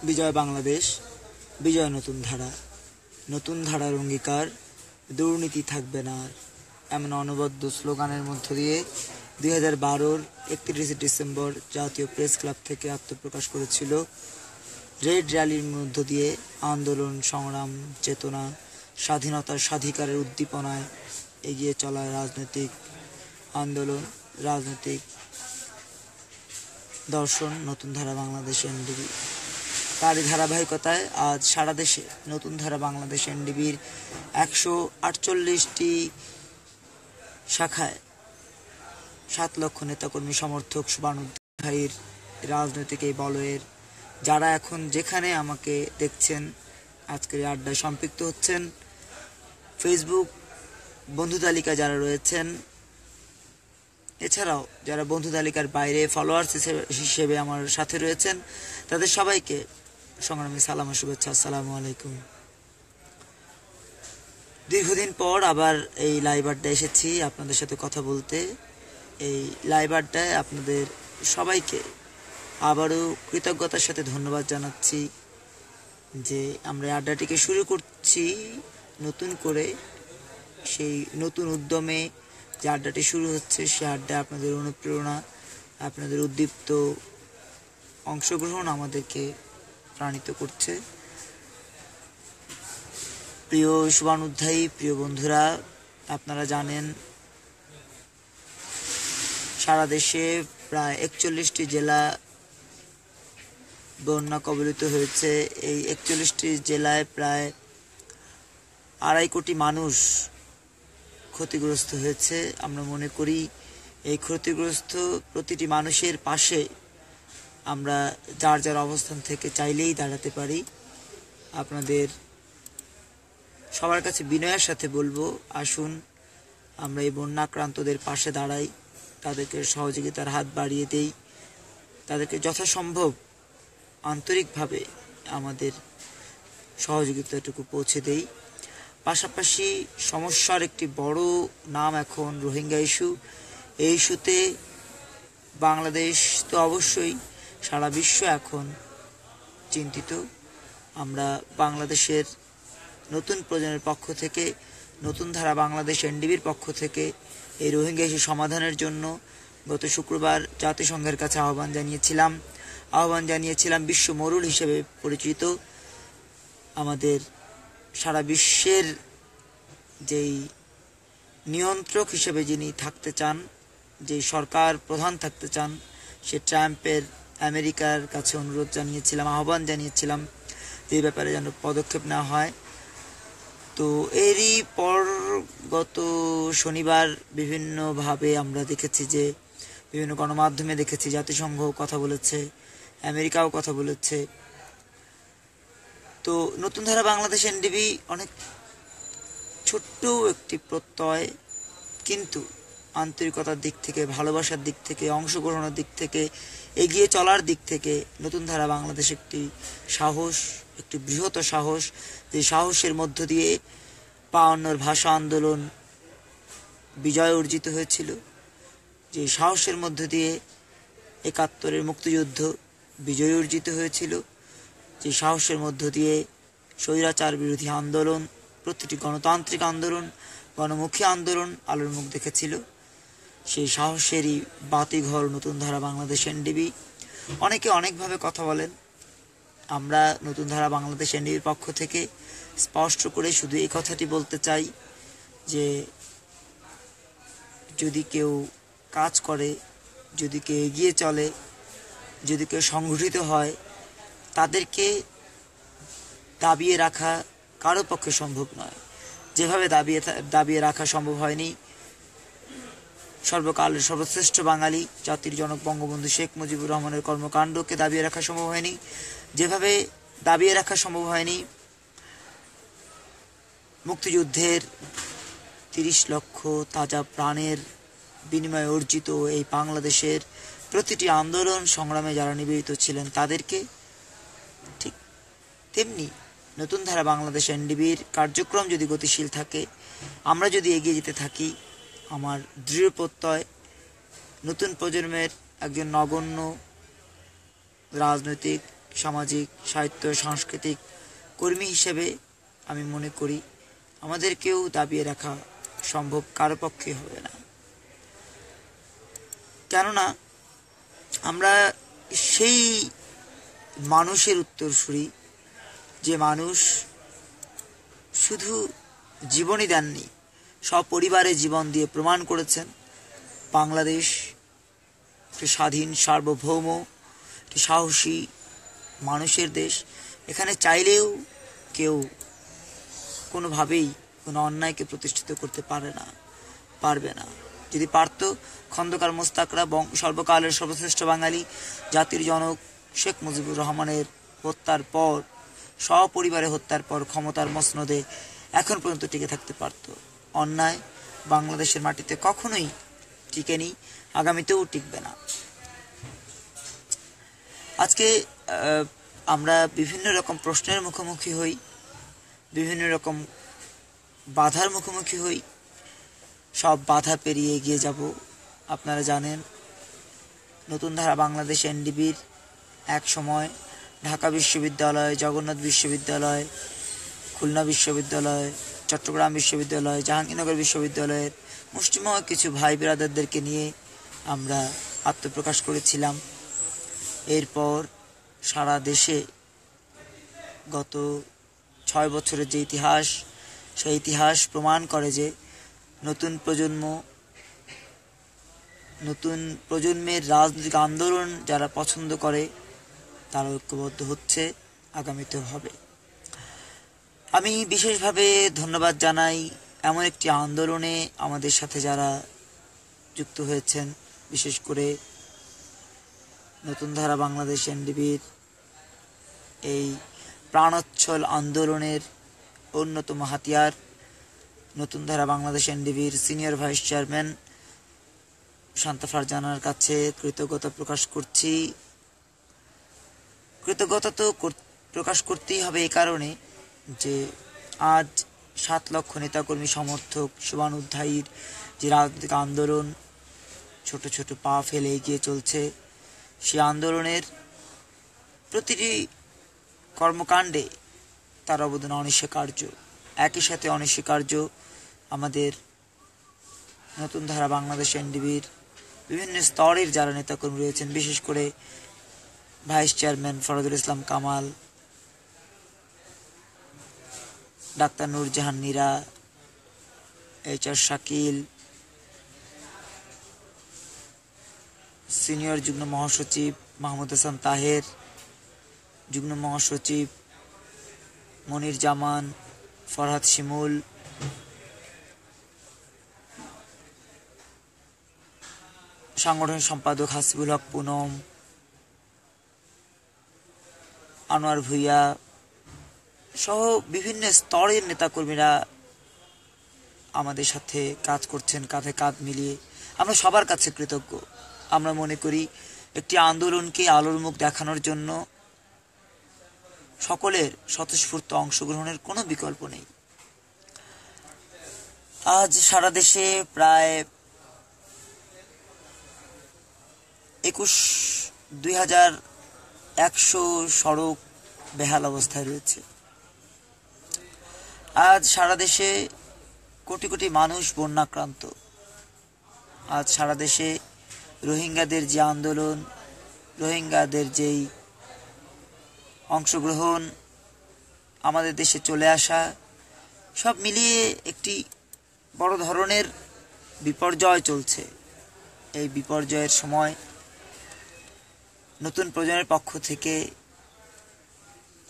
বিজয় বাংলাদেশ, বিজয় নতুন ধারার অঙ্গীকার, দুর্নীতি থাকবে না। এমন অনবদ্য স্লোগানের মধ্য দিয়ে 2012-র 31শে ডিসেম্বর জাতীয় প্রেস ক্লাব থেকে আত্মপ্রকাশ করেছিল। রেড র্যালির মধ্য দিয়ে আন্দোলন, সংগ্রাম, চেতনা, স্বাধীনতার স্বাধিকারের উদ্দীপনায় এগিয়ে চলা রাজনৈতিক আন্দোলন, রাজনৈতিক দর্শন নতুন ধারা বাংলাদেশ এনডিবি। তারই ধারাবাহিকতায় আজ সারা দেশে নতুন ধারা বাংলাদেশ এনডিবির 148টি শাখায় 7 লক্ষ নেতাকর্মী সমর্থক শুভানুধ্যায়ীর রাজনৈতিক এই বলয়ের যারা এখন যেখানে আমাকে দেখছেন, আজকের আড্ডায় সম্পৃক্ত হচ্ছেন, ফেসবুক বন্ধু তালিকা যারা রয়েছেন, এছাড়াও যারা বন্ধু তালিকার বাইরে ফলোয়ার্স হিসেবে আমার সাথে রয়েছেন, তাদের সবাইকে সংগ্রামী সালাম ও শুভেচ্ছা। আসসালামু আলাইকুম। দীর্ঘদিন পর আবার এই লাইভ আড্ডায় এসেছি আপনাদের সাথে কথা বলতে। এই লাইভ আড্ডায় আপনাদের সবাইকে আবারও কৃতজ্ঞতার সাথে ধন্যবাদ জানাচ্ছি যে আমরা আড্ডাটিকে শুরু করছি নতুন করে। সেই নতুন উদ্যমে যে আড্ডাটি শুরু হচ্ছে, সে আড্ডা আপনাদের অনুপ্রেরণা, আপনাদের উদ্দীপ্ত অংশগ্রহণ আমাদেরকে প্রাণিত করছে। প্রিয় শুভানুধ্যায়ী, প্রিয় বন্ধুরা, আপনারা জানেন সারা দেশে প্রায় 41টি জেলা বন্যা কবলিত হয়েছে। এই 41টি জেলায় প্রায় 2.5 কোটি মানুষ ক্ষতিগ্রস্ত হয়েছে। আমরা মনে করি এই ক্ষতিগ্রস্ত প্রতিটি মানুষের পাশে আমরা যার যার অবস্থান থেকে চাইলেই দাঁড়াতে পারি। আপনাদের সবার কাছে বিনয়ের সাথে বলবো, আসুন আমরা এই বন্যাক্রান্তদের পাশে দাঁড়াই, তাদেরকে সহযোগিতার হাত বাড়িয়ে দেই, তাদেরকে যথাসম্ভব আন্তরিকভাবে আমাদের সহযোগিতাটুকু পৌঁছে দেই। পাশাপাশি সমস্যার একটি বড় নাম এখন রোহিঙ্গা ইস্যু। এই ইস্যুতে বাংলাদেশ তো অবশ্যই, সারা বিশ্ব এখন চিন্তিত। আমরা বাংলাদেশের নতুন প্রজন্মের পক্ষ থেকে, নতুন ধারা বাংলাদেশ এনডিবির পক্ষ থেকে এই রোহিঙ্গা ইস্যু সমাধানের জন্য গত শুক্রবার জাতিসংঘের কাছে আহ্বান জানিয়েছিলাম। বিশ্ব মরুল হিসেবে পরিচিত আমাদের সারা বিশ্বের যেই নিয়ন্ত্রক হিসেবে যিনি থাকতে চান, যেই সরকার প্রধান থাকতে চান, সে ট্রাম্পের আমেরিকার কাছে অনুরোধ জানিয়েছিলাম, আহ্বান জানিয়েছিলাম যে ব্যাপারে যেন পদক্ষেপ নেওয়া হয়। তো এরই পর গত শনিবার বিভিন্নভাবে আমরা দেখেছি যে বিভিন্ন গণমাধ্যমে দেখেছি জাতিসংঘ কথা বলেছে, আমেরিকাও কথা বলেছে। তো নতুন ধারা বাংলাদেশ এনডিবি অনেক ছোট্ট একটি প্রত্যয়, কিন্তু আন্তরিকতার দিক থেকে, ভালোবাসার দিক থেকে, অংশগ্রহণের দিক থেকে, এগিয়ে চলার দিক থেকে নতুন ধারা বাংলাদেশ একটি সাহস, একটি বৃহৎ সাহস, যে সাহসের মধ্য দিয়ে 52-র ভাষা আন্দোলন বিজয় অর্জিত হয়েছিল, যে সাহসের মধ্য দিয়ে 71-এর মুক্তিযুদ্ধ বিজয় অর্জিত হয়েছিল, যে সাহসের মধ্য দিয়ে স্বৈরাচার বিরোধী আন্দোলন, প্রতিটি গণতান্ত্রিক আন্দোলন, গণমুখী আন্দোলন আলোর মুখ দেখেছিল। সেই সাহসেরই বাতিঘর নতুন ধারা বাংলাদেশ এনডিবি। অনেকে অনেকভাবে কথা বলেন। আমরা নতুন ধারা বাংলাদেশ এনডিবির পক্ষ থেকে স্পষ্ট করে শুধু এই কথাটি বলতে চাই যে যদি কেউ কাজ করে, যদি কেউ এগিয়ে চলে, যদি কেউ সংগঠিত হয়, তাদেরকে দাবিয়ে রাখা কারো পক্ষে সম্ভব নয়। যেভাবে দাবিয়ে রাখা সম্ভব হয়নি সর্বকালের সর্বশ্রেষ্ঠ বাঙালি জাতির জনক বঙ্গবন্ধু শেখ মুজিবুর রহমানের কর্মকাণ্ডকে দাবিয়ে রাখা সম্ভব হয়নি, যেভাবে দাবিয়ে রাখা সম্ভব হয়নি মুক্তিযুদ্ধের 30 লক্ষ তাজা প্রাণের বিনিময়ে অর্জিত এই বাংলাদেশের প্রতিটি আন্দোলন সংগ্রামে যারা নিবেদিত ছিলেন তাদেরকে। ঠিক তেমনি নতুন ধারা বাংলাদেশ এনডিবির কার্যক্রম যদি গতিশীল থাকে, আমরা যদি এগিয়ে যেতে থাকি, আমার দৃঢ় প্রত্যয় নতুন প্রজন্মের একজন নগণ্য রাজনৈতিক সামাজিক সাহিত্য সাংস্কৃতিক কর্মী হিসেবে আমি মনে করি আমাদেরকেও দাবিয়ে রাখা সম্ভব কারো পক্ষে হবে না। কেননা আমরা সেই মানুষের উত্তরসূরি যে মানুষ শুধু জীবনই দেননি, সপরিবারে জীবন দিয়ে প্রমাণ করেছেন বাংলাদেশ একটি স্বাধীন সার্বভৌম একটি সাহসী মানুষের দেশ। এখানে চাইলেও কেউ কোনোভাবেই কোনো অন্যায়কে প্রতিষ্ঠিত করতে পারবে না। যদি পারত, খন্দকার মোস্তাকরা সর্বকালের সর্বশ্রেষ্ঠ বাঙালি জাতির জনক শেখ মুজিবুর রহমানের হত্যার পর, সপরিবারে হত্যার পর ক্ষমতার মসনদে এখন পর্যন্ত টিকে থাকতে পারত। অন্যায় বাংলাদেশের মাটিতে কখনোই টিকেনি, আগামীতেও টিকবে না। আজকে আমরা বিভিন্ন রকম প্রশ্নের মুখোমুখি হই, বিভিন্ন রকম বাধার মুখোমুখি হই। সব বাধা পেরিয়ে এগিয়ে যাব। আপনারা জানেন নতুন ধারা বাংলাদেশ এনডিবির এক সময় ঢাকা বিশ্ববিদ্যালয়, জগন্নাথ বিশ্ববিদ্যালয়, খুলনা বিশ্ববিদ্যালয়, চট্টগ্রাম বিশ্ববিদ্যালয়, জাহাঙ্গীরনগর বিশ্ববিদ্যালয়ের মুষ্টিমেয় কিছু ভাই ব্রাদারদেরকে নিয়ে আমরা আত্মপ্রকাশ করেছিলাম। এরপর সারা দেশে গত 6 বছরের যে ইতিহাস, সেই ইতিহাস প্রমাণ করে যে নতুন প্রজন্মের রাজনৈতিক আন্দোলন যারা পছন্দ করে তারা ঐক্যবদ্ধ হচ্ছে, আগামীতেও হবে। আমি বিশেষভাবে ধন্যবাদ জানাই এমন একটি আন্দোলনে আমাদের সাথে যারা যুক্ত হয়েছেন, বিশেষ করে নতুন ধারা বাংলাদেশ এনডিবির এই প্রাণোচ্ছল আন্দোলনের অন্যতম হাতিয়ার নতুন ধারা বাংলাদেশ এনডিবির সিনিয়র ভাইস চেয়ারম্যান শান্তা ফারজানার কাছে কৃতজ্ঞতা প্রকাশ করছি। কৃতজ্ঞতা তো প্রকাশ করতেই হবে এই কারণে যে আজ 7 লক্ষ নেতাকর্মী সমর্থক শুভানুধ্যায়ীর যে রাজনৈতিক আন্দোলন ছোট ছোট পা ফেলে এগিয়ে চলছে, সেই আন্দোলনের প্রতিটি কর্মকাণ্ডে তার অবদান অনস্বীকার্য। একই সাথে অনস্বীকার্য আমাদের নতুন ধারা বাংলাদেশ এনডিবির বিভিন্ন স্তরের যারা নেতাকর্মী রয়েছেন, বিশেষ করে vice chairman Fardul Islam Kamal, doctor Nurjahan Nira, HR Shakil, senior যুগ্ম মহাসচিব মাহমুদ হাসান তাহের, যুগ্ম মহাসচিব মনির জামান, ফরহাদ শিমুল, সাংগঠনিক সম্পাদক হাসিবুল হক পুনম, আনোয়ার ভুইয়া সহ বিভিন্ন স্তরের নেতাকর্মীরা আমাদের সাথে কাজ করছেন, কাঁধে কাঁধ মিলিয়ে। আমরা সবার কাছে কৃতজ্ঞ। আমরা মনে করি একটি আন্দোলনকে আলোর মুখ দেখানোর জন্য সকলের স্বতঃস্ফূর্ত অংশগ্রহণের কোনো বিকল্প নেই। আজ সারা দেশে প্রায় 21,100 সড়ক বেহাল অবস্থায় রয়েছে। আজ সারা দেশে কোটি কোটি মানুষ বন্যাক্রান্ত। আজ সারা দেশে রোহিঙ্গাদের যে আন্দোলন, রোহিঙ্গাদের যেই অংশগ্রহণ, আমাদের দেশে চলে আসা, সব মিলিয়ে একটি বড় ধরনের বিপর্যয় চলছে। এই বিপর্যয়ের সময় নতুন প্রজন্মের পক্ষ থেকে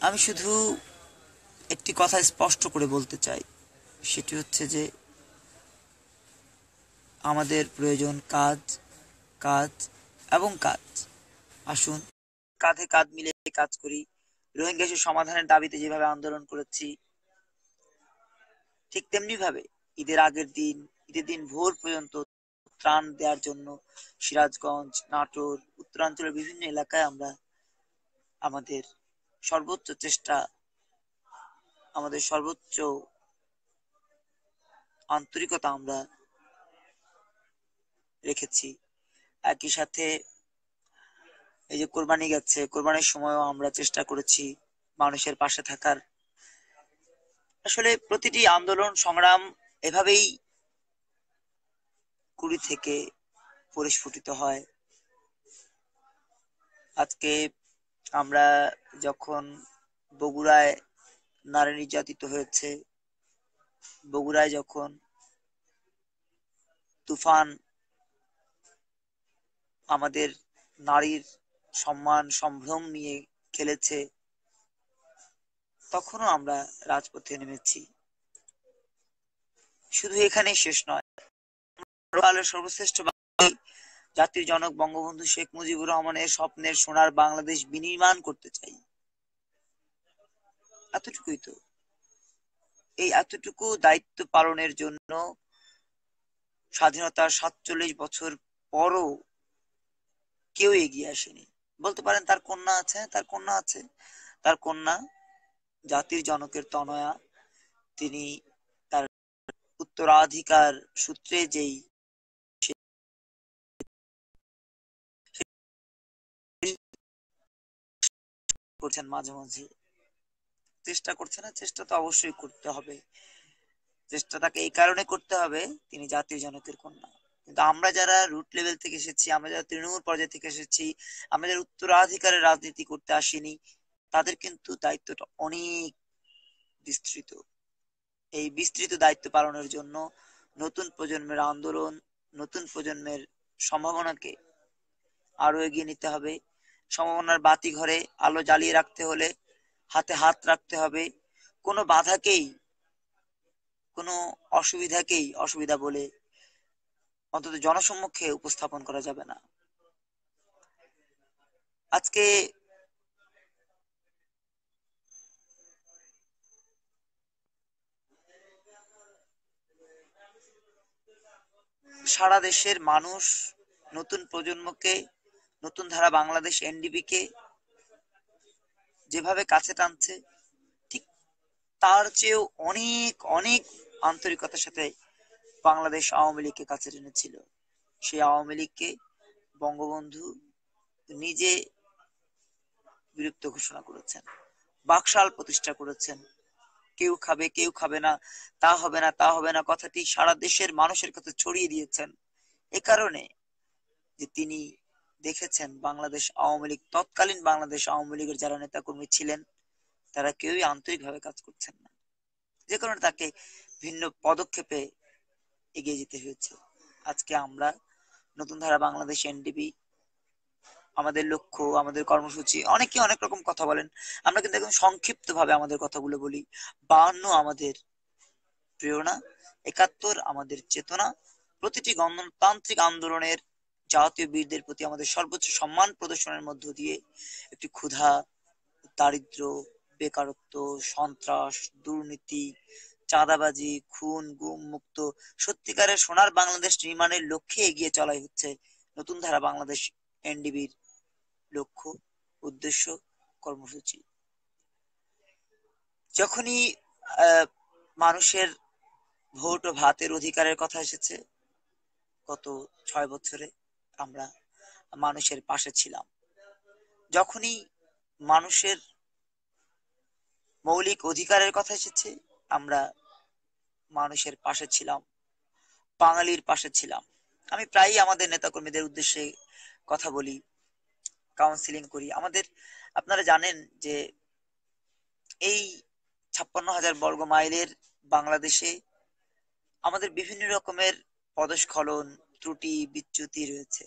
আমি শুধু একটি কথা স্পষ্ট করে বলতে চাই, সেটি হচ্ছে যে আমাদের প্রয়োজন কাজ, কাজ এবং কাজ। আসুন কাঁধে কাঁধ মিলে কাজ করি। রোহিঙ্গা ইস্যু সমাধানের দাবিতে যেভাবে আন্দোলন করেছি, ঠিক তেমনি ভাবে ঈদের দিন ভোর পর্যন্ত ত্রাণ দেওয়ার জন্য সিরাজগঞ্জ, নাটোর, উত্তরাঞ্চলের বিভিন্ন এলাকায় আমরা আমাদের সর্বোচ্চ চেষ্টা, আমাদের সর্বোচ্চ আন্তরিকতা আমরা রেখেছি। একই সাথে এই যে কোরবানি গেছে, কোরবানির সময়ও আমরা চেষ্টা করেছি মানুষের পাশে থাকার। আসলে প্রতিটি আন্দোলন সংগ্রাম এভাবেই কুড়ি থেকে পরিস্ফুটিত হয়। আজকে আমরা যখন বগুড়ায় নারী নির্যাতিত হয়েছে, বগুড়ায় যখন তুফান আমাদের নারীর সম্মান সম্ভ্রম নিয়ে খেলেছে, তখনও আমরা রাজপথে নেমেছি। শুধু এখানেই শেষ নয়, সর্বশ্রেষ্ঠ জাতির জনক বঙ্গবন্ধু শেখ মুজিবুর রহমানের স্বপ্নের সোনার বাংলাদেশ বিনির্মাণ করতে চাই। এতটুকুই তো। এই এতটুকু দায়িত্ব পালনের জন্য স্বাধীনতার ৪৭ বছর পরও কেউ এগিয়ে আসেনি। বলতে পারেন তার কন্যা আছে, তার কন্যা আছে, তার কন্যা জাতির জনকের তনয়া, তিনি তার উত্তরাধিকার সূত্রে যেই করছেন, মাঝে মাঝে চেষ্টা করছে না, চেষ্টা তো অবশ্যই করতে হবে। চেষ্টা তাকে এই কারণে করতে হবে, তিনি জাতির জনকের কন্যা। কিন্তু আমরা যারা রুট লেভেল থেকে এসেছি, আমরা যারা তৃণমূল পর্যায় থেকে এসেছি, আমরা যারা উত্তরাধিকারের রাজনীতি করতে আসিনি, তাদের কিন্তু দায়িত্বটা অনেক বিস্তৃত। এই বিস্তৃত দায়িত্ব পালনের জন্য নতুন প্রজন্মের আন্দোলন, নতুন প্রজন্মের সম্ভাবনাকে আরো এগিয়ে নিতে হবে। সম্ভাবনার বাতি ঘরে আলো জ্বালিয়ে রাখতে হলে হাতে হাত রাখতে হবে। কোনো বাধাকেই, কোনো অসুবিধাকেই অসুবিধা বলে অন্তত জনসম্মুখে উপস্থাপন করা যাবে না। আজকে সারা দেশের মানুষ নতুন প্রজন্মকে, নতুন ধারা বাংলাদেশ এনডিপি কে যেভাবে কাছে টানছে, ঠিক তার চেয়েও অনেক অনেক আন্তরিকতার সাথে বাংলাদেশ আওয়ামী লীগকে কাছে টেনেছিল। সেই আওয়ামী লীগকে বঙ্গবন্ধু নিজে বিলুপ্ত ঘোষণা করেছেন, বাকশাল প্রতিষ্ঠা করেছেন। কেউ খাবে কেউ খাবে না, তা হবে না তা হবে না কথাটি সারা দেশের মানুষের কাছে ছড়িয়ে দিয়েছেন। এ কারণে যে তিনি দেখেছেন বাংলাদেশ আওয়ামী লীগ, তৎকালীন বাংলাদেশ আওয়ামী লীগের যারা নেতাকর্মী ছিলেন, তারা কেউই আন্তরিকভাবে কাজ করছেন না, যে কারণে তাকে ভিন্ন পদক্ষেপে এগিয়ে যেতে হয়েছে। আজকে আমরা নতুন ধারা বাংলাদেশ এনডিপি, আমাদের লক্ষ্য, আমাদের কর্মসূচি, অনেকে অনেক রকম কথা বলেন, আমরা কিন্তু একদম সংক্ষিপ্ত ভাবে আমাদের কথাগুলো বলি। 52 আমাদের প্রেরণা, 71 আমাদের চেতনা। প্রতিটি গণতান্ত্রিক আন্দোলনের জাতীয় বীরদের প্রতি আমাদের সর্বোচ্চ সম্মান প্রদর্শনের মধ্য দিয়ে একটি ক্ষুধা, দারিদ্র, বেকারত্ব, সন্ত্রাস, দুর্নীতি, চাঁদাবাজি, খুন গুম মুক্ত সত্যিকারের সোনার বাংলাদেশ নির্মাণের লক্ষ্যে এগিয়ে চলাই হচ্ছে নতুন ধারা বাংলাদেশ এনডিবির লক্ষ্য, উদ্দেশ্য, কর্মসূচি। যখনই মানুষের ভোট ও ভাতের অধিকারের কথা এসেছে, গত 6 বছরে আমরা মানুষের পাশে ছিলাম। যখনই মানুষের মৌলিক অধিকারের কথা এসেছে, আমরা মানুষের পাশে ছিলাম, বাঙালির পাশে ছিলাম। আমি প্রায়ই আমাদের নেতাকর্মীদের উদ্দেশ্যে কথা বলি, কাউন্সিলিং করি। আপনারা জানেন যে এই 56,000 বর্গ মাইলের বাংলাদেশে আমাদের বিভিন্ন রকমের পদস্খলন, ত্রুটি, বিচ্যুতি রয়েছে।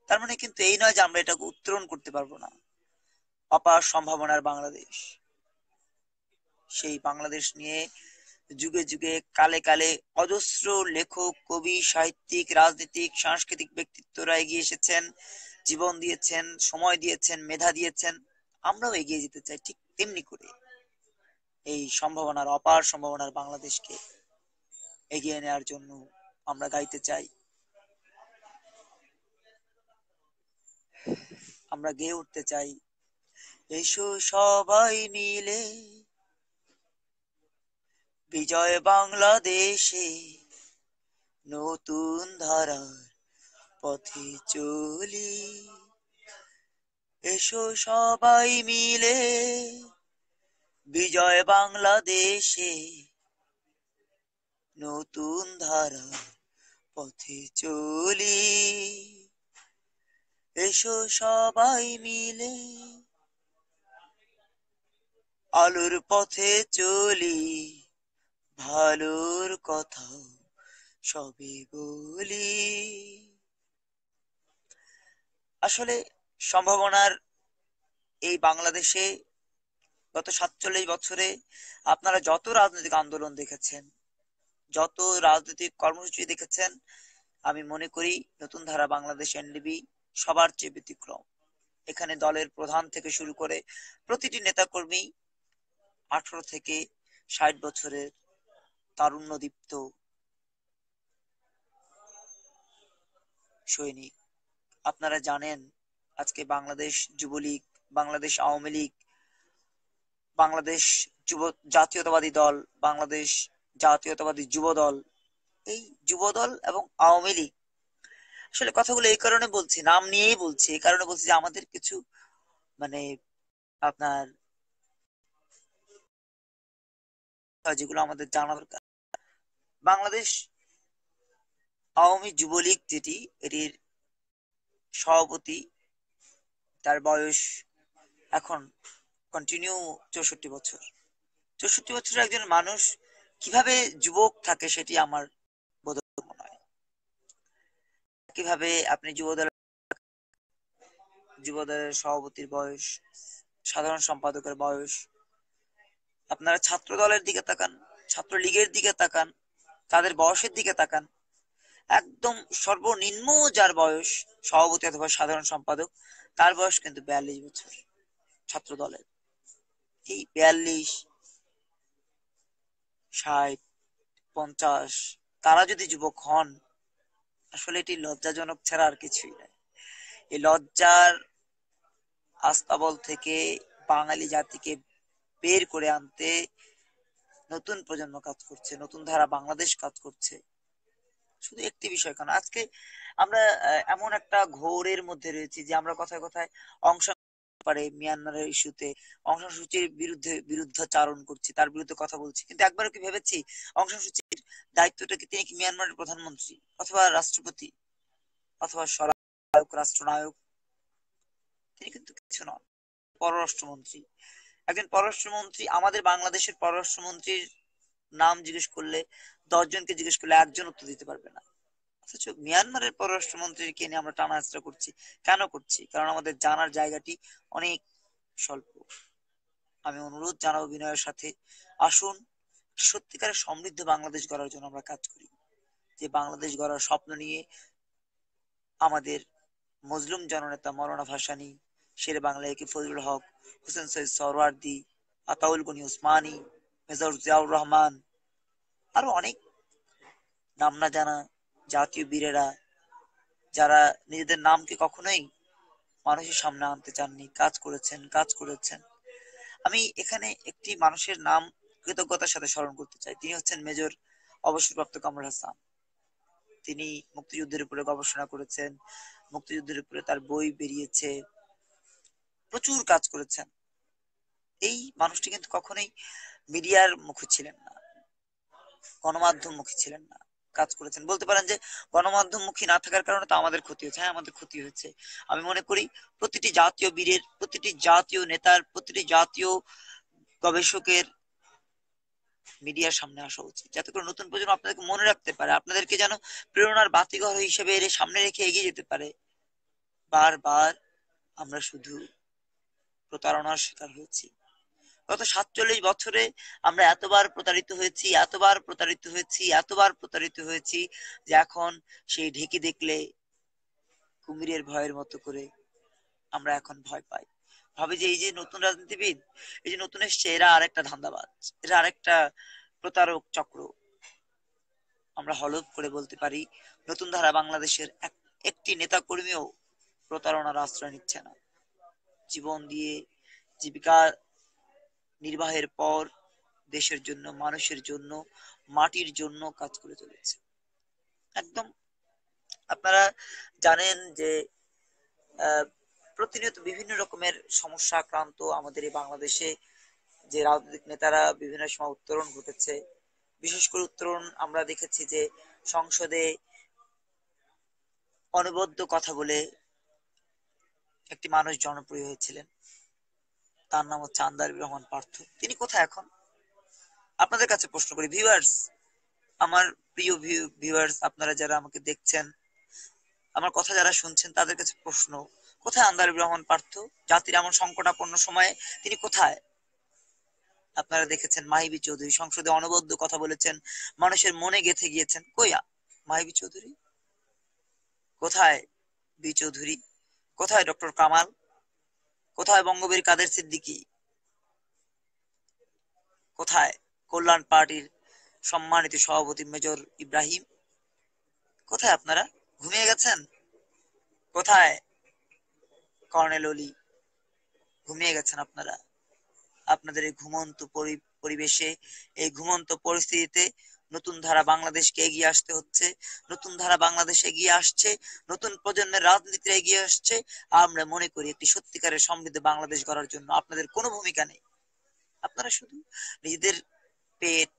তার মানে কিন্তু এই নয় যে আমরা এটাকে উত্তরণ করতে পারবো না। অপার সম্ভাবনার বাংলাদেশ, সেই বাংলাদেশ নিয়ে যুগে যুগে কালে কালে অজস্র লেখক, কবি, সাহিত্যিক, রাজনীতিক, সাংস্কৃতিক ব্যক্তিত্বরা এগিয়ে এসেছেন, জীবন দিয়েছেন, সময় দিয়েছেন, মেধা দিয়েছেন। আমরাও এগিয়ে যেতে চাই ঠিক তেমনি করে। এই সম্ভাবনার, অপার সম্ভাবনার বাংলাদেশকে এগিয়ে নেওয়ার জন্য আমরা গাইতে চাই, আমরা গেয়ে উঠতে চাই, এসো সবাই মিলে বিজয় বাংলাদেশে, নতুন ধারার পথে চলি। এসো সবাই মিলে বিজয় বাংলাদেশে, নতুন ধারা পথে চলি। এসো সবাই মিলে আলোর পথে চলি, ভালোর কথা সবে বলি। আসলে সম্ভাবনার এই বাংলাদেশে গত 47 বছরে আপনারা যত রাজনৈতিক আন্দোলন দেখেছেন, যত রাজনৈতিক কর্মসূচি দেখেছেন, আমি মনে করি নতুন ধারা বাংলাদেশ এনডিবি সবার চেয়ে ব্যতিক্রম। এখানে দলের প্রধান থেকে শুরু করে প্রতিটি নেতাকর্মী 18 থেকে 60 বছরের তারুণ্যদীপ্ত সৈনিক। আপনারা জানেন আজকে বাংলাদেশ যুবলীগ, বাংলাদেশ আওয়ামী লীগ, বাংলাদেশ যুব জাতীয়তাবাদী দল, বাংলাদেশ জাতীয়তাবাদী যুব দল, এই যুব দল এবং আওয়ামী লীগ, আসলে কথাগুলো এই কারণে বলছি, নাম নিয়েই বলছি, এই কারণে বলছি যে আমাদের কিছু মানে আপনার যেগুলো আমাদের জানা দরকার। বাংলাদেশ আওয়ামী যুবলীগ যেটি, এটির সভাপতি, তার বয়স এখন কন্টিনিউ 64 বছর। 64 বছরের একজন মানুষ কিভাবে যুবক থাকে সেটি আমার বোধগম্য নয়। কিভাবে আপনি যুবদলের সভাপতির বয়স, সাধারণ সম্পাদকের বয়স, আপনারা ছাত্র দলের দিকে তাকান, ছাত্রলীগের দিকে তাকান, তাদের বয়সের দিকে তাকান, একদম সর্বনিম্ন যার বয়স সভাপতি অথবা সাধারণ সম্পাদক, তার বয়স কিন্তু 42 বছর। ছাত্র দলের এই 42, 60, 50, তারা যদি যুবক হন, আসলে এটি লজ্জাজনক ছাড়া আর কিছুই নয়। এই লজ্জার আস্তাবল থেকে বাঙালি জাতিকে বের করে আনতে নতুন প্রজন্ম কাজ করছে, নতুন ধারা বাংলাদেশ কাজ করছে। শুধু একটি বিষয় কেন, আজকে আমরা এমন একটা ঘোরের মধ্যে রয়েছি যে আমরা কথায় কথায় অংশ পারে মিয়ানমারের ইস্যুতে অং সান সূচির বিরুদ্ধাচারণ করছি, তার বিরুদ্ধে কথা বলছি, কিন্তু একবারও কি ভেবেছি অং সান সূচির দায়িত্বটা কি, তিনি কি মিয়ানমারের প্রধানমন্ত্রী অথবা রাষ্ট্রপতি অথবা সরকার রাষ্ট্রনায়ক? তিনি কিন্তু কিছু নন, পররাষ্ট্রমন্ত্রী। একজন পররাষ্ট্রমন্ত্রী, আমাদের বাংলাদেশের পররাষ্ট্রমন্ত্রীর নাম জিজ্ঞেস করলে 10 জনকে জিজ্ঞেস করলে একজন উত্তর দিতে পারবে না। অথচ মিয়ানমারের পররাষ্ট্রমন্ত্রীকে নিয়ে আমরা টানাহেঁচড়া করছি। কেন করছি? কারণ আমাদের জানার জায়গাটি অনেক স্বল্প। আমি অনুরোধ জানাবো বিনয়ের সাথে, আসুন সত্যিকারের সমৃদ্ধ বাংলাদেশ গড়ার জন্য আমরা কাজ করি। যে বাংলাদেশ গড়ার স্বপ্ন নিয়ে আমাদের মজলুম জননেতা মৌলানা ভাসানী, শেরে বাংলা একে ফজলুল হক, হোসেন সৈয়দ সরওয়ার্দী, আতাউল গনি ওসমানী, মেজর জিয়াউর রহমান, আরো অনেক নাম না জানা জাতীয় বীরেরা, যারা নিজেদের নামকে কখনোই মানুষের সামনে আনতে চাননি, কাজ করেছেন। আমি এখানে একটি মানুষের নাম কৃতজ্ঞতার সাথে স্মরণ করতে চাই। তিনি হচ্ছেন মেজর অবসরপ্রাপ্ত কামরুল হাসান। তিনি মুক্তিযুদ্ধের উপরে গবেষণা করেছেন, মুক্তিযুদ্ধের উপরে তার বই বেরিয়েছে, প্রচুর কাজ করেছেন। এই মানুষটি কিন্তু কখনোই মিডিয়ার মুখে ছিলেন না, গণমাধ্যম মুখী ছিলেন না, কাজ করেছেন। বলতে পারেন যে গণমাধ্যম মুখী না থাকার কারণে তো আমাদের ক্ষতি হচ্ছে। হ্যাঁ, আমাদের ক্ষতি হচ্ছে। আমি মনে করি প্রতিটি জাতীয় বীরের, প্রতিটি জাতীয় নেতার, প্রতিটি জাতীয় গবেষকের মিডিয়ার সামনে আসা উচিত, যাতে করে নতুন প্রজন্ম আপনাদেরকে মনে রাখতে পারে, আপনাদেরকে যেন প্রেরণার বাতিঘর হিসেবে এর সামনে রেখে এগিয়ে যেতে পারে। বারবার আমরা শুধু প্রতারণার শিকার হয়েছি। গত 47 বছরে আমরা এতবার প্রতারিত হয়েছি, এতবার প্রতারিত হয়েছি, এতবার প্রতারিত হয়েছি, যে এখন সেই ঢেকে দেখলে কুমিরের ভয়ের মতো করে আমরা এখন ভয় পাই। ভাবি যে এই যে নতুন রাজনীতিবিদ, এই যে নতুন এসছে, এরা আরেকটা ধান্দাবাজ, এরা আরেকটা প্রতারক চক্র। আমরা হলফ করে বলতে পারি নতুন ধারা বাংলাদেশের একটি নেতা কর্মীও প্রতারণার আশ্রয় নিচ্ছে না। জীবন দিয়ে জীবিকা নির্বাহের পর দেশের জন্য, মানুষের জন্য, মাটির জন্য কাজ করে চলেছে। একদম আপনারা জানেন যে প্রতিনিয়ত বিভিন্ন রকমের সমস্যা আক্রান্ত আমাদের এই বাংলাদেশে, যে রাজনৈতিক নেতারা বিভিন্ন সময় উত্তরণ ঘটেছে। বিশেষ করে উত্তরণ আমরা দেখেছি যে সংসদে অনবদ্য কথা বলে একটি মানুষ জনপ্রিয় হয়েছিলেন, তার নাম হচ্ছে আন্দালিব রহমান পার্থ। তিনি কোথায় এখন? আপনাদের কাছে প্রশ্ন করি ভিউয়ার্স, আমার প্রিয় ভিউয়ার্স, আপনারা যারা আমাকে দেখছেন, আমার কথা যারা শুনছেন, তাদের কাছে প্রশ্ন, কোথায় আন্দালিব রহমান পার্থ? জাতির এমন সংকটাপন্ন সময়ে তিনি কোথায়? আপনারা দেখেছেন মাহিবী চৌধুরী সংসদে অনবদ্য কথা বলেছেন, মানুষের মনে গেঁথে গিয়েছেন। কই মাহিবী চৌধুরী? কোথায় বি চৌধুরী? কোথায় ডক্টর কামাল? কোথায় বঙ্গবীর কাদের সিদ্দিকী? কোথায় কল্যাণ পার্টির সম্মানিত সভাপতি মেজর ইব্রাহিম? কোথায় আপনারা? ঘুমিয়ে গেছেন? কোথায় কর্নেল অলি? ঘুমিয়ে গেছেন আপনারা? আপনাদের এই ঘুমন্ত পরিবেশে, এই ঘুমন্ত পরিস্থিতিতে নতুন ধারা বাংলাদেশকে এগিয়ে আসতে হচ্ছে। নতুন ধারা বাংলাদেশ এগিয়ে আসছে, নতুন প্রজন্মের রাজনীতি এগিয়ে আসছে। আমরা মনে করি একটি সত্যিকারের সমৃদ্ধ বাংলাদেশ গড়ার জন্য আপনাদের কোনো ভূমিকা নেই। আপনারা শুধু নিজেদের পেট,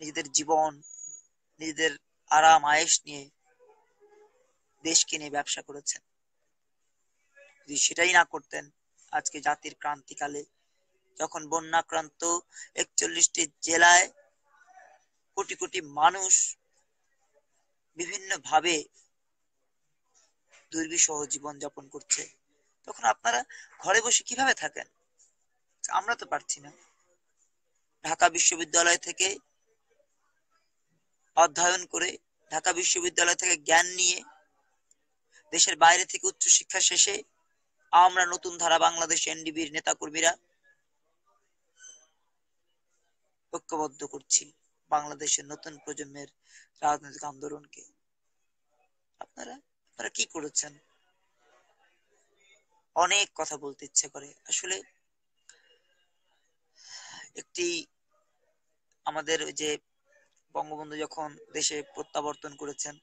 নিজেদের জীবন, নিজেদের আরাম আয়েশ নিয়ে দেশকে নিয়ে ব্যবসা করেছেন। যদি সেটাই না করতেন, আজকে জাতির ক্রান্তিকালে যখন বন্যাক্রান্ত 41টি জেলায় কোটি কোটি মানুষ বিভিন্ন ভাবে দুর্বিষহ জীবন যাপন করছে, তখন আপনারা ঘরে বসে কিভাবে থাকেন? আমরা তো পারছি না। ঢাকা বিশ্ববিদ্যালয় থেকে অধ্যয়ন করে, ঢাকা বিশ্ববিদ্যালয় থেকে জ্ঞান নিয়ে, দেশের বাইরে থেকে উচ্চশিক্ষা শেষে আমরা নতুন ধারা বাংলাদেশ এনডিবির নেতাকর্মীরা ঐক্যবদ্ধ করছি বাংলাদেশের নতুন প্রজন্মের রাজনৈতিক আন্দোলনকে। আপনারা আপনারা কি করেছেন? অনেক কথা বলতে ইচ্ছে করে। আসলে একটি আমাদের ওই যে বঙ্গবন্ধু যখন দেশে প্রত্যাবর্তন করেছেন,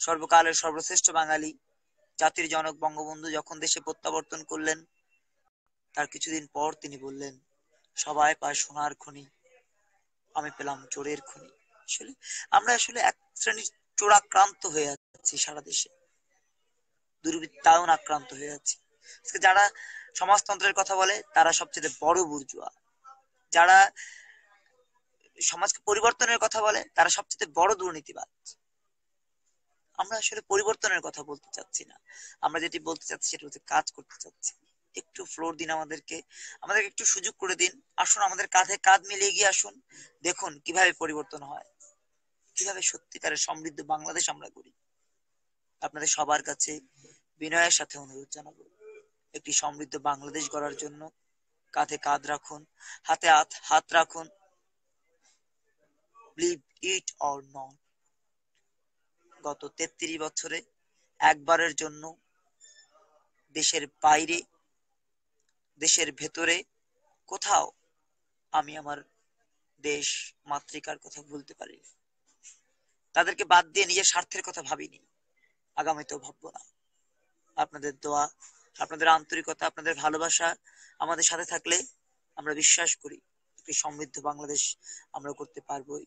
সর্বকালের সর্বশ্রেষ্ঠ বাঙালি, জাতির জনক বঙ্গবন্ধু যখন দেশে প্রত্যাবর্তন করলেন, তার কিছুদিন পর তিনি বললেন, সবাই পায় সোনার খনি, আমি পেলাম চোরের খনি। আসলে আমরা আসলে এক শ্রেণীর চোরাক্রান্ত হয়ে যাচ্ছি, সারা দেশে দুর্বৃত্তায়ন আক্রান্ত হয়ে যাচ্ছে। যারা সমাজতন্ত্রের কথা বলে তারা সবচেয়ে বড় বুর্জুয়া, যারা সমাজকে পরিবর্তনের কথা বলে তারা সবচেয়ে বড় দুর্নীতিবাজ। আমরা আসলে পরিবর্তনের কথা বলতে চাচ্ছি না, আমরা যেটি বলতে চাচ্ছি সেটা হচ্ছে কাজ করতে চাচ্ছি। একটু ফ্লোর দিন আমাদেরকে, আমাদেরকে একটু সুযোগ করে দিন। আসুন আমাদের কাঁধে কাঁধ মিলিয়ে গিয়ে আসুন, দেখুন কিভাবে পরিবর্তন হয়, কিভাবে সত্যিকারের সমৃদ্ধ বাংলাদেশ আমরা করি। আপনাদের সবার কাছে বিনয়ের সাথে অনুরোধ জানাবো, একটি সমৃদ্ধ বাংলাদেশ গড়ার জন্য কাঁধে কাঁধ রাখুন, হাতে হাত রাখুন। Believe it or not, গত 33 বছরে একবারের জন্য দেশের বাইরে, দেশের ভেতরে কোথাও আমি আমার দেশ মাতৃকার কথা বলতে পারি। তাদেরকে বাদ দিয়ে নিজের স্বার্থের কথা ভাবিনি, আগামীতেও ভাববো না। আপনাদের দোয়া, আপনাদের আন্তরিকতা, আপনাদের ভালোবাসা আমাদের সাথে থাকলে আমরা বিশ্বাস করি একটি সমৃদ্ধ বাংলাদেশ আমরা করতে পারবোই।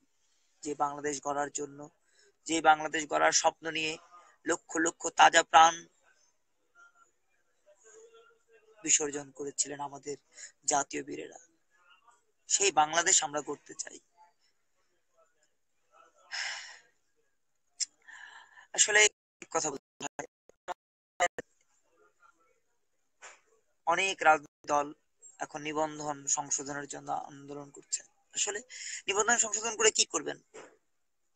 যে বাংলাদেশ গড়ার জন্য, যে বাংলাদেশ গড়ার স্বপ্ন নিয়ে লক্ষ লক্ষ তাজা প্রাণ বিসর্জন করেছিলেন আমাদের জাতীয় বীরেরা, সেই বাংলাদেশ আমরা করতে চাই। আসলে কথা বলতে হয়, অনেক রাজনৈতিক দল এখন নিবন্ধন সংশোধনের জন্য আন্দোলন করছে। আসলে নিবন্ধন সংশোধন করে কি করবেন?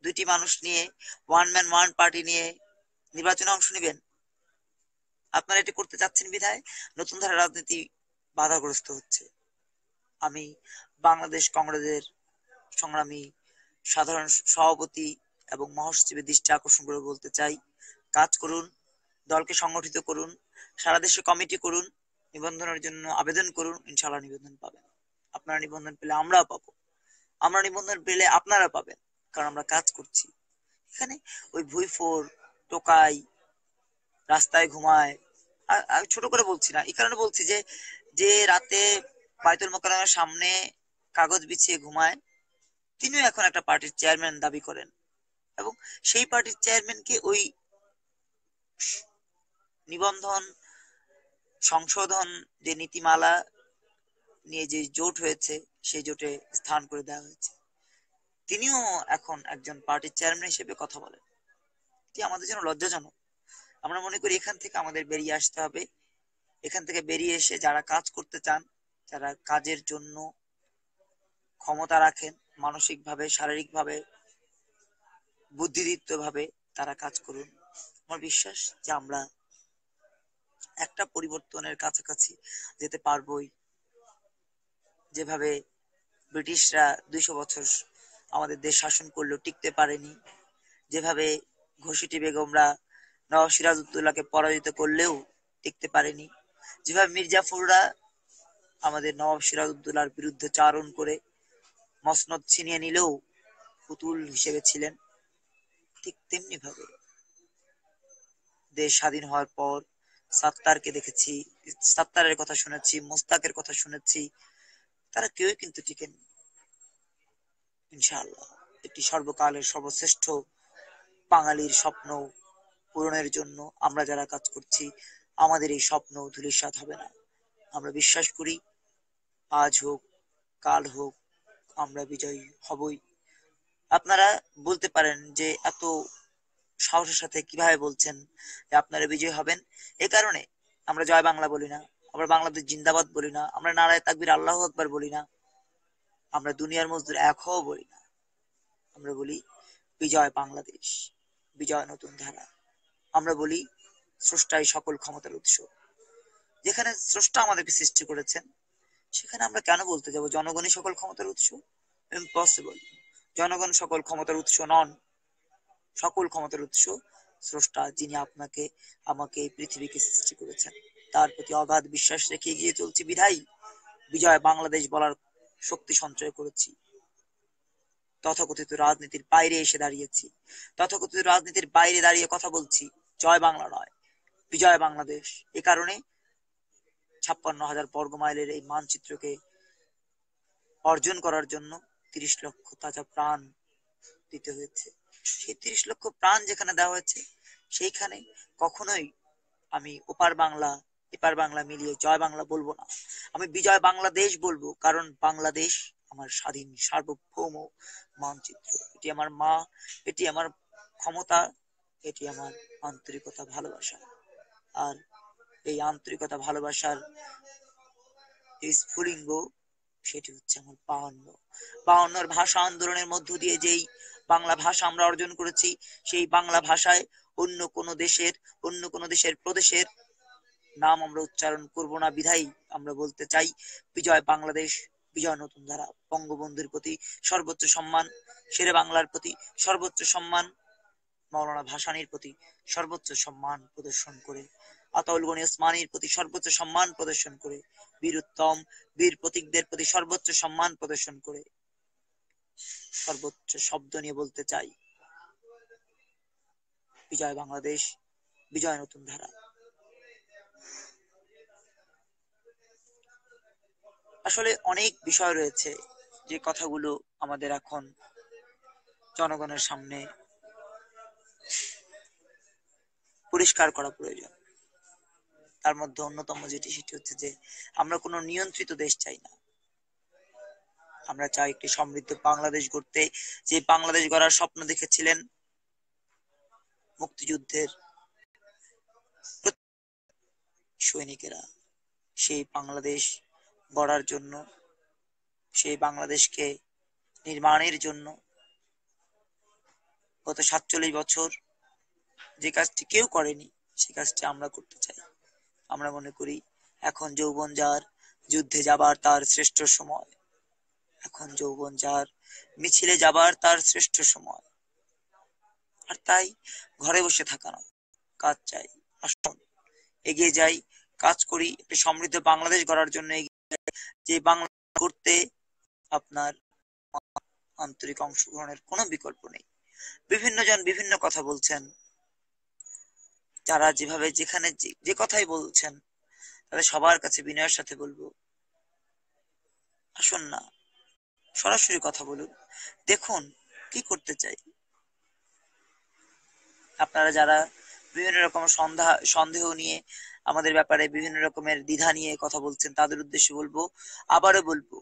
দুইটি মানুষ নিয়ে, ওয়ান ম্যান ওয়ান পার্টি নিয়ে নির্বাচনে অংশ নেবেন? আপনারা এটি করতে চাচ্ছেন বিধায় নতুন ধারা রাজনীতি বাধাগ্রস্ত হচ্ছে। আমি বাংলাদেশ কংগ্রেসের সংগ্রামী সাধারণ সভাপতি এবং মহাসচিবের দৃষ্টি আকর্ষণ করে বলতে চাই, কাজ করুন, দলকে সংগঠিত করুন, সারা দেশে কমিটি করুন, নিবন্ধনের জন্য আবেদন করুন, ইনশাআল্লাহ নিবন্ধন পাবেন। আপনারা নিবন্ধন পেলে আমরাও পাবো, আমরা নিবন্ধন পেলে আপনারা পাবেন, কারণ আমরা কাজ করছি। এখানে ওই ভুইফোর টোকাই রাস্তায় ঘুমায় ছোট করে বলছি না, এই কারণে বলছি যে যে রাতে বায়তুল মোকাররমের সামনে কাগজ বিছিয়ে ঘুমায়, তিনিও এখন একটা পার্টির চেয়ারম্যান দাবি করেন, এবং সেই পার্টির চেয়ারম্যানকে ওই নিবন্ধন সংশোধন যে নীতিমালা নিয়ে যে জোট হয়েছে সেই জোটে স্থান করে দেওয়া হয়েছে। তিনিও এখন একজন পার্টির চেয়ারম্যান হিসেবে কথা বলেন, এটি আমাদের জন্য লজ্জাজনক। আমরা মনে করি এখান থেকে আমাদের বেরিয়ে আসতে হবে। এখান থেকে বেরিয়ে এসে যারা কাজ করতে চান, যারা কাজের জন্য ক্ষমতা রাখেন, মানসিকভাবে, শারীরিকভাবে, বুদ্ধিদীপ্তভাবে তারা কাজ করুন। আমার বিশ্বাস যে আমরা একটা পরিবর্তনের কাছাকাছি যেতে পারবোই। যেভাবে ব্রিটিশরা 200 বছর আমাদের দেশ শাসন করলেও টিকতে পারেনি, যেভাবে ঘসিটি বেগমরা নবাব সিরাজউদ্দৌলাকে পরাজিত করলেও টিকতে পারেনি, যেভাবে মির্জাফররা আমাদের নবাব সিরাজউদ্দৌলার বিরুদ্ধে চারণ করে মসনদ ছিনিয়ে নিলেও পুতুল হিসেবে ছিলেন, ঠিক তেমনি ভাবে দেশ স্বাধীন হওয়ার পর সাত্তারকে দেখেছি, সাত্তারের কথা শুনেছি, মোস্তাকের কথা শুনেছি, তারা কেউই কিন্তু টিকেন। ইনশাআল্লাহ একটি সর্বকালের সর্বশ্রেষ্ঠ বাঙালির স্বপ্ন পূরণের জন্য আমরা যারা কাজ করছি, আমাদের এই স্বপ্ন ধূলিসাৎ হবে না। আমরা বিশ্বাস করি আজ হোক কাল হোক আমরা বিজয়ী হবই। আপনারা বলতে পারেন যে এত সাহসের সাথে কিভাবে বলছেন যে আপনারা বিজয়ী হবেন? এ কারণে আমরা জয় বাংলা বলি না, আমরা বাংলাদেশ জিন্দাবাদ বলি না, আমরা নারায়ে তাকবীর আল্লাহু আকবার বলি না, আমরা দুনিয়ার মজদুর এক হও বলি না। আমরা বলি বিজয় বাংলাদেশ, বিজয় নতুন ধারা। আমরা বলি স্রষ্টাই সকল ক্ষমতার উৎস। যেখানে স্রষ্টা আমাদেরকে সৃষ্টি করেছেন, সেখানে আমরা কেন বলতে যাব জনগণই সকল ক্ষমতার উৎস? ইম্পসিবল। জনগণ সকল ক্ষমতার উৎস নন। সকল ক্ষমতার উৎস স্রষ্টা, যিনি আপনাকে আমাকে এই পৃথিবীকে সৃষ্টি করেছেন। তার প্রতি অগাধ বিশ্বাস রেখে এগিয়ে চলছি বিধায় বিজয় বাংলাদেশ বলার শক্তি সঞ্চয় করেছি। তথাকথিত রাজনীতির বাইরে এসে দাঁড়িয়েছি, তথাকথিত রাজনীতির বাইরে দাঁড়িয়ে কথা বলছি জয় বাংলা নয়, বিজয় বাংলাদেশ। এ কারণে 56,000 বর্গ মাইলের এই মানচিত্রকে অর্জন করার জন্য 30 লক্ষ তাজা প্রাণ দিতে হয়েছে। সেই 30 লক্ষ প্রাণ যেখানে দেওয়া হয়েছে, সেইখানে কখনোই আমি ওপার বাংলা এপার বাংলা মিলিয়ে জয় বাংলা বলবো না। আমি বিজয় বাংলাদেশ বলবো, কারণ বাংলাদেশ আমার স্বাধীন সার্বভৌম মানচিত্র। এটি আমার মা, এটি আমার ক্ষমতা, এটি আমার আন্তরিকতা, ভালোবাসা। আর এই আন্তরিকতা ভালোবাসার এই স্ফুলিঙ্গ, সেটি হচ্ছে আমার 52 ভাষা আন্দোলনের মধ্য দিয়ে যেই বাংলা ভাষা আমরা অর্জন করেছি, সেই বাংলা ভাষায় অন্য কোনো দেশের প্রদেশের নাম আমরা উচ্চারণ করব না বিধায় আমরা বলতে চাই বিজয় বাংলাদেশ, বিজয় নতুন ধারা। বঙ্গবন্ধুর প্রতি সর্বোচ্চ সম্মান, শেরে বাংলার প্রতি সর্বোচ্চ সম্মান, মাওলানা ভাসানীর প্রতি সর্বোচ্চ সম্মান প্রদর্শন করে, আতাউল গনি ওসমানীর প্রতি সর্বোচ্চ সম্মান প্রদর্শন করে, বীর উত্তম বীর প্রতীকদের প্রতি সর্বোচ্চ সম্মান প্রদর্শন করে সর্বোচ্চ শব্দ নিয়ে বলতে চাই বিজয় বাংলাদেশ, বিজয় নতুন ধারা। আসলে অনেক বিষয় রয়েছে যে কথাগুলো আমাদের এখন জনগণের সামনে পরিষ্কার করা প্রয়োজন। তার মধ্যে অন্যতম সেটি হচ্ছে যে আমরা কোনো নিয়ন্ত্রিত দেশ চাই না। আমরা চাই একটি সমৃদ্ধ বাংলাদেশ গড়তে। যে বাংলাদেশ গড়ার স্বপ্ন দেখেছিলেন মুক্তিযুদ্ধের সৈনিকেরা, সেই বাংলাদেশ গড়ার জন্য, সেই বাংলাদেশকে নির্মাণের জন্য গত 47 বছর যে কাজটি কেউ করেনি, সে কাজটি আমরা করতে চাই। আমরা মনে করি এখন যৌবন যার, যুদ্ধে যাবার তার শ্রেষ্ঠ সময়। এখন যৌবন যার, মিছিলে যাবার তার শ্রেষ্ঠ সময়। আর তাই ঘরে বসে থাকা না, কাজ চাই। আসুন এগিয়ে যাই, কাজ করি একটি সমৃদ্ধ বাংলাদেশ গড়ার জন্য। যে বাংলা করতে আপনার আন্তরিক অংশগ্রহণের কোনো বিকল্প নেই। বিভিন্ন জন বিভিন্ন কথা বলছেন, যারা যেভাবে যেখানে যে কথাই বলছেন, তাদের সবার কাছে বিনয়ের সাথে বলবো, আসুন না, সরাসরি কথা বলুন, দেখুন কি করতে চাই। আপনারা যারা বিভিন্ন রকম সন্দেহ নিয়ে আমাদের ব্যাপারে বিভিন্ন রকমের দ্বিধা নিয়ে কথা বলছেন, তাদের উদ্দেশ্যে বলবো, আবারও বলবো,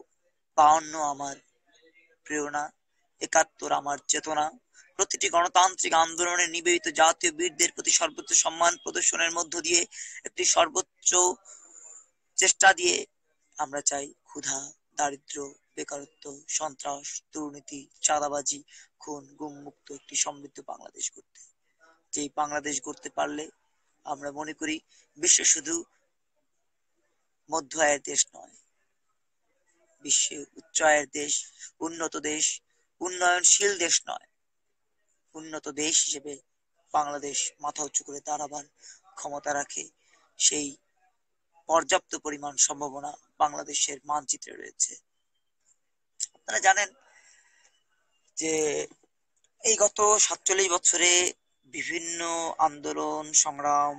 52 আমার প্রেরণা, 71 আমার চেতনা। প্রতিটি গণতান্ত্রিক আন্দোলনে নিবেদিত জাতীয় বীরদের প্রতি সর্বোচ্চ সম্মান প্রদর্শনের মধ্য দিয়ে একটি সর্বোচ্চ চেষ্টা দিয়ে আমরা চাই ক্ষুধা, দারিদ্র, বেকারত্ব, সন্ত্রাস, দুর্নীতি, চাঁদাবাজি, খুন, গুম মুক্ত একটি সমৃদ্ধ বাংলাদেশ করতে। যেই বাংলাদেশ গড়তে পারলে আমরা মনে করি বিশ্বে শুধু মধ্য আয়ের দেশ নয়, বিশ্বে উচ্চ আয়ের দেশ, উন্নত দেশ, উন্নয়নশীল দেশ নয়, উন্নত দেশ হিসেবে বাংলাদেশ মাথা উঁচু করে দাঁড়াবার ক্ষমতা রাখে। সেই পর্যাপ্ত পরিমাণ সম্ভাবনা বাংলাদেশের মানচিত্রে রয়েছে। আপনারা জানেন যে এই গত 47 বছরে বিভিন্ন আন্দোলন সংগ্রাম,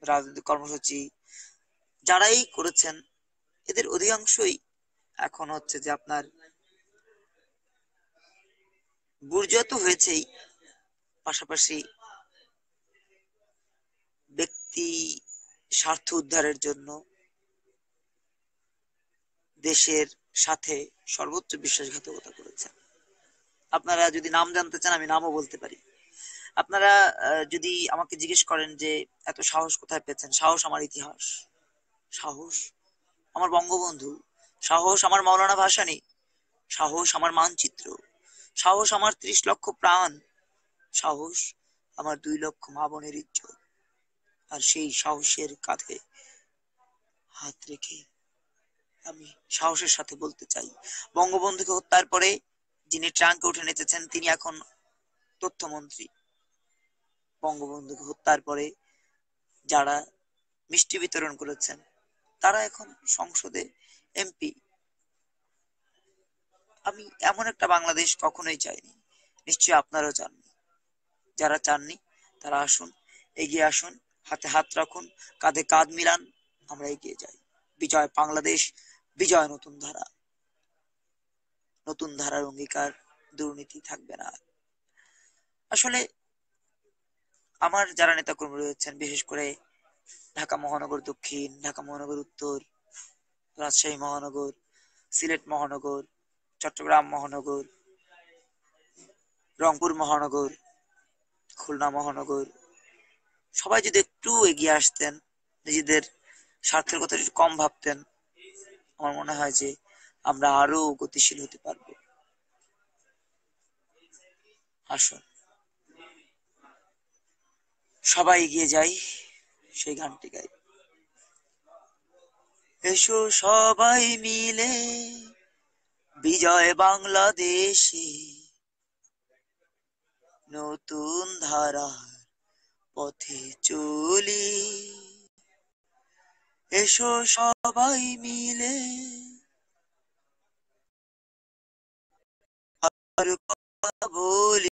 রাজনৈতিক কর্মসূচি যারাই করেছেন, এদের অধিকাংশই এখন হচ্ছে যে আপনার বুর্জোয়া তো হয়েছেই, পাশাপাশি ব্যক্তি স্বার্থ উদ্ধারের জন্য দেশের সাথে সর্বোচ্চ বিশ্বাসঘাতকতা করেছেন। আপনারা যদি নাম জানতে চান, আমি নামও বলতে পারি। আপনারা যদি আমাকে জিজ্ঞেস করেন যে এত সাহস কোথায় পেয়েছেন, সাহস আমার ইতিহাস, সাহস আমার বঙ্গবন্ধু, সাহস আমার মাওলানা ভাসানী, সাহস আমার মানচিত্র, সাহস আমার 30 লক্ষ প্রাণ, সাহস আমার 2 লক্ষ মা বোনের ইজ্জত। আর সেই সাহসের কাঁধে হাত রেখে আমি সাহসের সাথে বলতে চাই, বঙ্গবন্ধুকে হত্যার পরে যিনি ট্রাঙ্কে উঠে নেচেছেন, তিনি এখন তথ্যমন্ত্রী। বঙ্গবন্ধুকে হত্যার পরে যারা মিষ্টি বিতরণ করেছেন, তারা এখন সংসদে এমপি। আমি এমন একটা বাংলাদেশ কখনোই চাইনি, নিশ্চয়ই আপনারাও চাননি। যারা চাননি তারা আসুন, এগিয়ে আসুন, হাতে হাত রাখুন, কাঁধে কাঁধ মিলান, আমরা এগিয়ে যাই। বিজয় বাংলাদেশ, বিজয় নতুন ধারা, নতুন ধারার অঙ্গীকার, দুর্নীতি থাকবে না। আসলে আমার যারা নেতাকর্মী রয়েছেন, বিশেষ করে ঢাকা মহানগর দক্ষিণ, ঢাকা মহানগর উত্তর, রাজশাহী মহানগর, সিলেট মহানগর, চট্টগ্রাম মহানগর, রংপুর মহানগর, খুলনা মহানগর, সবাই যদি একটু এগিয়ে আসতেন, নিজেদের স্বার্থের কথা একটু কম ভাবতেন, আমার মনে হয় যে আমরা আরো গতিশীল হতে পারবো। আসুন সবাই এগিয়ে যাই, সেই গানটি গাই। এসো সবাই মিলে বিজয় বাংলাদেশে, নতুন ধারার পথে চলি। এসো সবাই মিলে আর কথা বলি।